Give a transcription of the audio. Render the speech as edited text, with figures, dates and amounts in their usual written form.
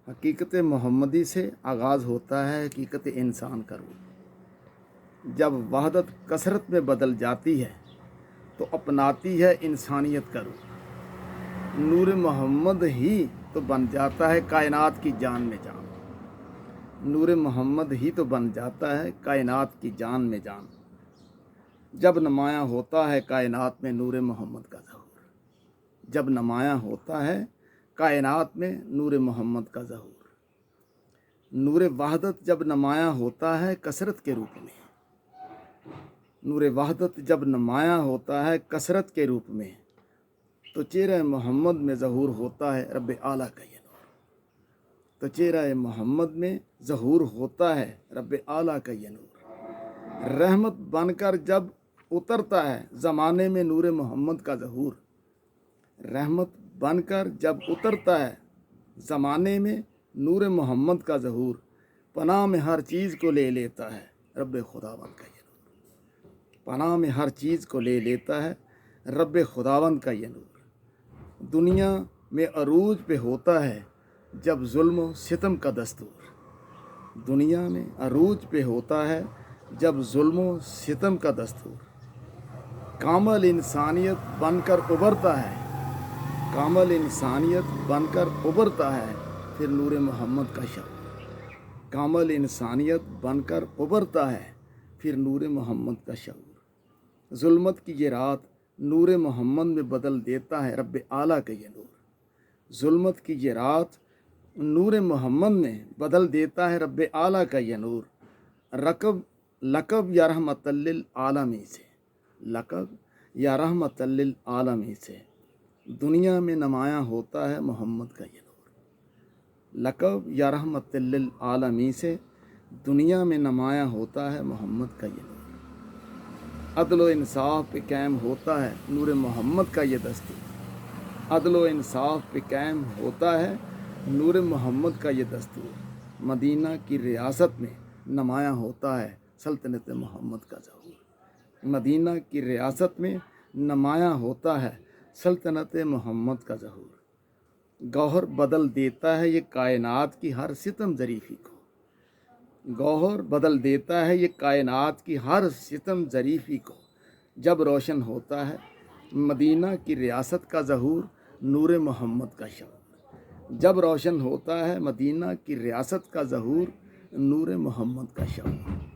حقیقت محمدی سے آغاز ہوتا ہے حقیقت انسان کا روح۔ جب وحدت کثرت میں بدل جاتی ہے تو اپناتی ہے انسانیت کا روح۔ نور محمد ہی تو بن جاتا ہے کائنات کی جان میں جان۔ نور محمد ہی تو بن جاتا ہے کائنات کی جان میں جان۔ جب نمایاں ہوتا ہے کائنات میں نور محمد کا ظہور۔ جب نمایاں ہوتا ہے کائنات میں نور محمد کا ظہور۔ نور وحدت جب نمایاں ہوتا ہے کثرت کے روپ میں۔ نور وحدت جب نمایاں ہوتا ہے کثرت کے روپ میں تو چہرہ محمد میں ظہور ہوتا ہے رب اعلیٰ کا یہ نور۔ تو چہرہ محمد میں ظہور ہوتا ہے رب اعلیٰ کا یہ نور۔ رحمت بن کر جب اترتا ہے زمانے میں نور محمد کا ظہور۔ رحمت بن کر جب اترتا ہے زمانے میں نور محمد کا ظہور۔ پناہ میں ہر چیز کو لے لیتا ہے رب خداوند کا یہ نور۔ پناہ میں ہر چیز کو لے لیتا ہے رب خداوند کا یہ نور۔ دنیا میں عروج پہ ہوتا ہے جب ظلم و ستم کا دستور۔ دنیا میں عروج پہ ہوتا ہے جب ظلم و ستم کا دستور۔ کامل انسانیت بن کر ابھرتا ہے۔ کامل انسانیت بن کر ابھرتا ہے پھر نور محمد کا شعور۔ کامل انسانیت بن کر ابھرتا ہے پھر نور محمد کا شعور۔ ظلمت کی یہ رات نور محمد میں بدل دیتا ہے رب اعلیٰ کا یہ نور۔ ظلمت کی یہ رات نور محمد میں بدل دیتا ہے رب اعلیٰ کا یہ نور۔ لقب یا رحمت للعالمین سے، لقب یا رحمت للعالمین سے دنیا میں نمایاں ہوتا ہے محمد کا یہ نور۔ لقب یا رحمت للعالمین سے دنیا میں نمایاں ہوتا ہے محمد کا یہ نور۔ عدل و انصاف پہ قائم ہوتا ہے نور محمد کا یہ دستور۔ عدل و انصاف پہ قائم ہوتا ہے نور محمد کا یہ دستور۔ مدینہ کی ریاست میں نمایاں ہوتا ہے سلطنت محمد کا ظہور۔ مدینہ کی ریاست میں نمایاں ہوتا ہے سلطنت محمد کا ظہور۔ گوہر بدل دیتا ہے یہ کائنات کی ہر ستم ظریفی کو۔ گوہر بدل دیتا ہے یہ کائنات کی ہر ستم ظریفی کو جب روشن ہوتا ہے مدینہ کی ریاست کا ظہور نور محمد کا شعور۔ جب روشن ہوتا ہے مدینہ کی ریاست کا ظہور نور محمد کا شعور۔